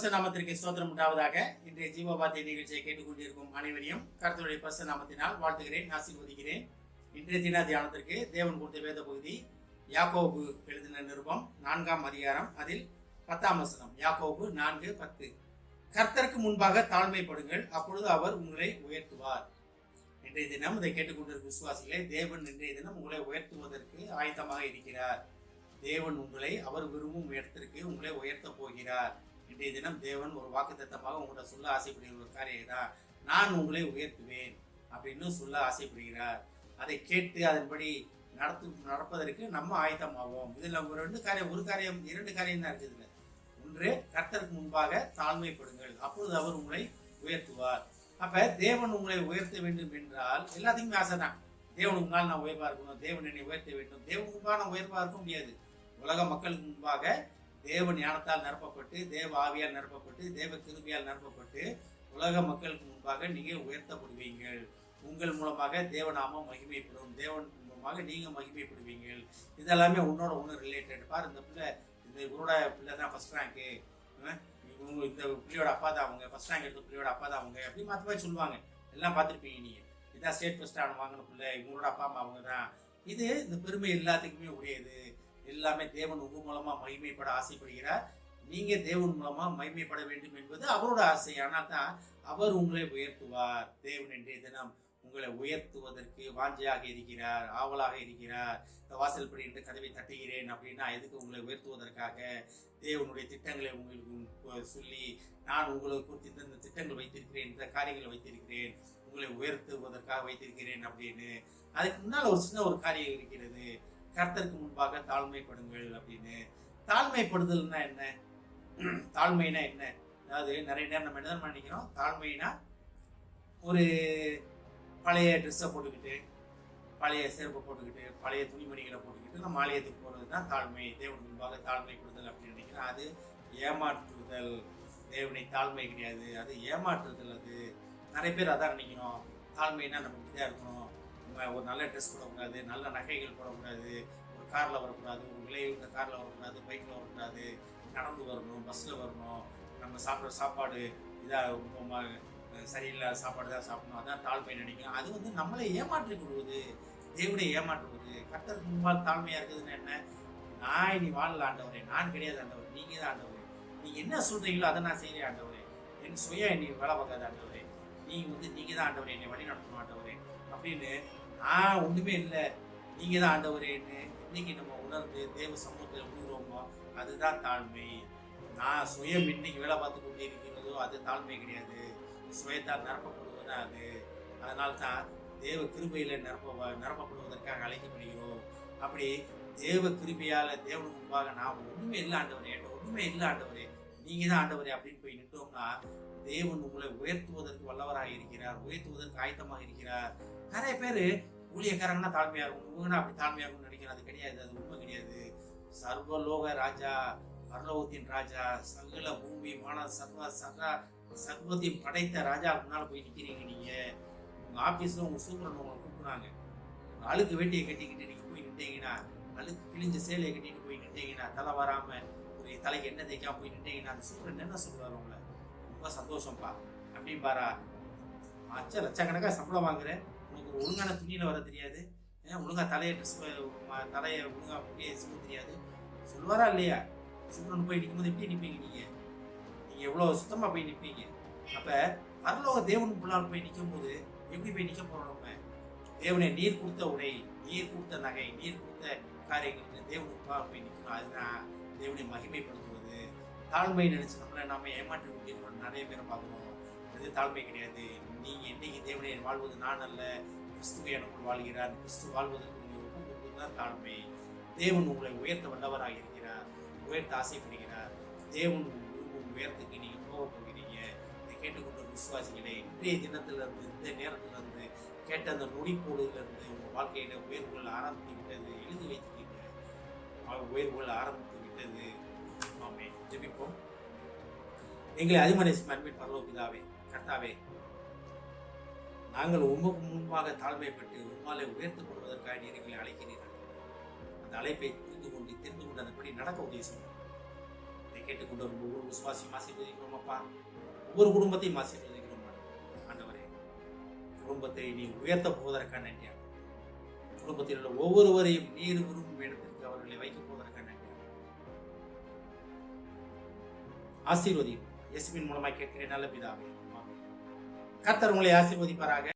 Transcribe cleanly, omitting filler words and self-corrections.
பரிசுத்த நாமத்திற்கு ஸ்தோத்திரம் உண்டாவதாக. இன்றைய ஜீவபாத்திய நிகழ்ச்சியை கேட்டுக்கொண்டிருக்கும் அனைவரையும் கர்த்தருடைய பரிசுத்த நாமத்தினால் வாழ்த்துகிறேன், ஆசீர்வதிக்கிறேன். இன்றைய தின தியானத்திற்கு தேவன் கொடுத்த வேத பகுதி யாக்கோபு எழுதின நிருபம் 4ஆம் அதிகாரம், அதில் 10ஆம் வசனம். யாக்கோபு 4:10. கர்த்தருக்கு முன்பாக தாழ்மைப்படுங்கள், அப்பொழுது அவர் உங்களை உயர்த்துவார். இன்றைய தினம் இதை கேட்டுக்கொண்டிருக்கும் விசுவாசிகளே, தேவன் இன்றைய தினம் உங்களை உயர்த்துவதற்கு ஆயத்தமாக இருக்கிறார். தேவன் உங்களை அவர் விரும்பும் இடத்திற்கு உங்களை உயர்த்த போகிறார். இன்றைய தினம் தேவன் ஒரு வாக்குத்தத்தமாக உங்கள்கிட்ட சொல்ல ஆசைப்படுகிற ஒரு காரியம் தான், நான் உங்களை உயர்த்துவேன் அப்படின்னு சொல்ல ஆசைப்படுகிறார். அதை கேட்டு அதன்படி நடப்பதற்கு நம்ம ஆயத்தமாவோம். இதில் நம்ம ஒரு காரியம் 2 காரியம் தான் இருக்குது. ஒன்று, கர்த்தருக்கு முன்பாக தாழ்மைப்படுங்கள், அப்பொழுது அவர் உங்களை உயர்த்துவார். அப்ப தேவன் உங்களை உயர்த்த வேண்டும் என்றால் எல்லாத்துக்குமே ஆசை தான். தேவனுக்கு முன்னால் நான் உயர்வா இருக்கணும், தேவன் என்னை உயர்த்த வேண்டும். தேவனுக்கு முன்பாக நான் உயர்வா இருக்க முடியாது. உலக மக்களுக்கு முன்பாக தேவ ஞானத்தால் நிரப்பப்பட்டு, தேவ ஆவியால் நிரப்பப்பட்டு, தேவ கிருபையால் நிரப்பப்பட்டு உலக மக்களுக்கு முன்பாக நீங்க உயர்த்தப்படுவீங்கள். உங்கள் மூலமாக தேவநாமம் மகிமைப்படும், தேவன் மூலமாக நீங்க மகிமைப்படுவீங்கள். இதெல்லாமே உன்னோட ஒன்று ரிலேட்டட். பாரு, இந்த பிள்ளை, இந்த இவரோட பிள்ளை தான் ஃபர்ஸ்ட் ரேங்க்கு, இந்த பிள்ளையோட அப்பா தான் அவங்க, ஃபர்ஸ்ட் ரேங்க் எடுத்த பிள்ளையோட அப்பா தான் அவங்க, அப்படி மாற்றி மாதிரி சொல்லுவாங்க. எல்லாம் பார்த்துருப்பீங்க நீங்க. இதான் ஸ்டேட் ஃபர்ஸ்ட் ஆன வாங்கின பிள்ளை, இவங்களோட அப்பா அம்மா அவங்க தான். இந்த பெருமை எல்லாத்துக்குமே உடையது. எல்லாமே தேவன் உங்க மூலமா மகிமைப்பட ஆசைப்படுகிறார். நீங்க தேவன் மூலமா மகிமைப்பட வேண்டும் என்பது அவரோட ஆசை. ஆனால் தான் அவர் உங்களை உயர்த்துவார். தேவன் இன்றைய தினம் உங்களை உயர்த்துவதற்கு வாஞ்சையாக இருக்கிறார், ஆவலாக இருக்கிறார். இந்த வாசல் படி என்று கதவை தட்டுகிறேன் அப்படின்னா எதுக்கு? உங்களை உயர்த்துவதற்காக. தேவனுடைய திட்டங்களை உங்களுக்கு சொல்லி, நான் உங்களுக்கு குறித்து இந்த திட்டங்கள் வைத்திருக்கிறேன், இந்த காரியங்களை வைத்திருக்கிறேன், உங்களை உயர்த்துவதற்காக வைத்திருக்கிறேன் அப்படின்னு. அதுக்கு முன்னால் ஒரு சின்ன ஒரு காரியம் இருக்கிறது. கர்த்தருக்கு முன்பாக தாழ்மைப்படுங்கள் அப்படின்னு. தாழ்மைப்படுதல்னா என்ன? தாழ்மைனா என்ன? அதாவது நிறைய நேரம் நம்ம என்ன நினைக்கிறோம், தாழ்மைனா ஒரு பழைய ட்ரெஸ்ஸை போட்டுக்கிட்டு, பழைய செருப்பை போட்டுக்கிட்டு, பழைய துணிமணிகளை போட்டுக்கிட்டு நம்ம ஆலயத்துக்கு போகிறது தான் தாழ்மை. தேவனுக்கு முன்பாக தாழ்மைப்படுதல் அப்படின்னு நினைக்கிறோம். அது ஏமாற்றுதல். தேவனை தாழ்மை கிடையாது, அது ஏமாற்றுதல். அது நிறைய பேர் அதான் நினைக்கணும். தாழ்மைனா நம்ம இப்படிதான் இருக்கணும், ஒரு நல்ல ட்ரெஸ் போடக்கூடாது, நல்ல நகைகள் போடக்கூடாது, ஒரு காரில் வரக்கூடாது, ஒரு விலையுள்ள காரில் வரக்கூடாது, பைக்கில் வரக்கூடாது, நடந்து வரணும், பஸ்ஸில் வரணும், நம்ம சாப்பிட்ற சாப்பாடு இதாக சரியில்லாத சாப்பாடு தான் சாப்பிடணும், அதான் தாழ்மை நினைக்கணும். அது நம்மளை ஏமாற்றி கொள்வது, தேவனை ஏமாற்றுவது. கர்த்தருக்கு முன்பால் தாழ்மையாக இருக்குதுன்னு என்ன? நான் இனி வாழல ஆண்டவரே, நான் கிடையாது ஆண்டவர், நீங்கள் தான் ஆண்டவரே, நீங்கள் என்ன சொல்கிறீங்களோ அதை நான் செய்கிறேன் ஆண்டவரே, என் சுய என்னை வேலை பார்க்காத ஆண்டவரே, நீங்கள் தான் ஆண்டவரே, என்னை வழி நடத்தணும் ஆண்டவரே அப்படின்னு. நான் ஒன்றுமே இல்லை, நீங்கள் தான் ஆண்டவரேன்னு இன்னைக்கு நம்ம உணர்ந்து தேவ சமூகத்தில் உணர்வோமோ அதுதான் தாழ்மை. நான் சுயம் இன்னைக்கு வேலை பார்த்து கொண்டே இருக்கிறதோ அது தாழ்மை கிடையாது, சுயத்தால் நிரப்பப்படுவதுதான் அது. அதனால தான் தேவ கிருபையில் நிரப்பப்படுவதற்காக அழைக்கப்படுகிறோம். அப்படி தேவ கிருபையால் தேவனுக்கு முன்பாக நான் ஒன்றுமே இல்லை ஆண்டவரே, ஒன்றுமே இல்லை ஆண்டவரே, நீங்கள் தான் ஆண்டவரே அப்படின்னு போய் நிட்டோம்னா தேவன் உங்களை உயர்த்துவதற்கு வல்லவராக இருக்கிறார், உயர்த்துவதற்கு ஆயத்தமாக இருக்கிறார். நிறைய பேர் ஊழியக்காரங்கன்னா தாழ்மையாக இருக்கும், இவங்கன்னா அப்படி தாழ்மையாக இருக்கும்னு நினைக்கிறேன். அது கிடையாது, அது உண்மை கிடையாது. சர்வலோக ராஜா, பரலோகத்தின் ராஜா, சகல பூமி மான சர்வத்தையும் படைத்த ராஜா முன்னால் போய் நிற்கிறீங்க. நீங்கள் உங்கள் ஆஃபீஸில் உங்கள் சூப்பரன் உங்களை கூப்பிடுறாங்க, உங்கள் அழுக்கு வேட்டியை கட்டிக்கிட்டு நீங்கள் போய் நின்றீங்கன்னா, அழுக்கு கிழிஞ்ச சேலையை கட்டிட்டு போய் நின்றீங்கன்னா, தலை வராமல் ஒரு தலைக்கு எண்ணெய் தேய்க்காம போய் நின்றீங்கன்னா, அந்த சூப்பரன் என்ன சொல்லுவார்? உங்களை ரொம்ப சந்தோஷம்ப்பா அப்படின்னு பாரா, லட்சக்கணக்காக சம்பளம் வாங்குறேன், உனக்கு ஒரு ஒழுங்கான துணியில் வர தெரியாது, ஒழுங்காக தலையை ஒழுங்காக அப்படியே செய்ய தெரியாது சொல்லுவாரா இல்லையா? சூப்பரன் போய் நிற்கும்போது எப்படி நிற்பீங்க? நீங்கள் எவ்வளோ சுத்தமாக போய் நிற்பீங்க. அப்போ பரலோக தேவனுக்கு முன்னால் போய் நிற்கும் போது எப்படி போய் நிற்க போகிறோம்? நம்ம தேவனை நீர் கொடுத்த உடை, நீர் கொடுத்த நகை, நீர் கொடுத்த காரியங்களுக்கு தேவனுக்கு முன்னால் போய் நிற்கணும். அதுதான் தேவனை மகிமைப்படுத்துவது. தாழ்மை நினைச்சு நம்ம ஏமாற்றி கொண்டிருக்கோம். நிறைய பேரை பார்க்கணும். அது தாழ்மை கிடையாது. நீங்கள் என்னைக்கு தேவனை வாழ்வது நான் அல்ல, கிறிஸ்துவ எனக்குள் வாழ்கிறார், கிறிஸ்து வாழ்வதற்கு நீங்கள் ஒப்பு கொடுப்பதுதான் தாழ்மை. தேவன் உங்களை உயர்த்த வல்லவராக இருக்கிறார், உயர்த்த ஆசைப்படுகிறார். தேவன் விரும்பும் உயர்த்துக்கு நீங்கள் போக போகிறீங்க. இதை கேட்டுக்கொண்ட விசுவாசிகளே, இன்றைய தினத்திலிருந்து, இந்த நேரத்திலிருந்து, கேட்ட அந்த நொடிப்போடுகளிலிருந்து உங்கள் வாழ்க்கையில உயர்வுகள் ஆரம்பித்து விட்டது. எழுதி வைத்துக்கீங்க, உயர்வுகள் ஆரம்பித்து விட்டது. ஆமே. ஜெபிப்போம். எங்களை அதிமனேசும் அன்பின் பரலோக பிதாவே, கர்த்தாவே, நாங்கள் உமக்கு முன்பாக தாழ்மைப்பட்டு உம்மாலே உயர்த்தப்படுவதற்காக நீர் எங்களை அழைக்கிறீர்கள். அந்த அழைப்பை புரிந்து கொண்டு தெரிந்து கொண்டு அதன்படி நடக்க உதவி செய்யும். கேட்டுக்கொண்டு ஒவ்வொரு விசுவாசியும் ஆசீர்வதிக்கிறோம் அப்பா. ஒவ்வொரு குடும்பத்தையும் ஆசீர்வதிக்கிறோம் ஆண்டவரே. குடும்பத்தை நீ உயர்த்த போவதற்கான நன்றி. குடும்பத்தில் உள்ள ஒவ்வொருவரையும் நீர் விரும்பும் இடத்திற்கு அவர்களை வைக்கப் போவதற்கான நன்றி. ஆசீர்வதியும் இயேசுவின் மூலமாய் கேட்கிறேன் நல்ல பிதாவே. கர்த்தர் உங்களை ஆசீர்வதிப்பாராக.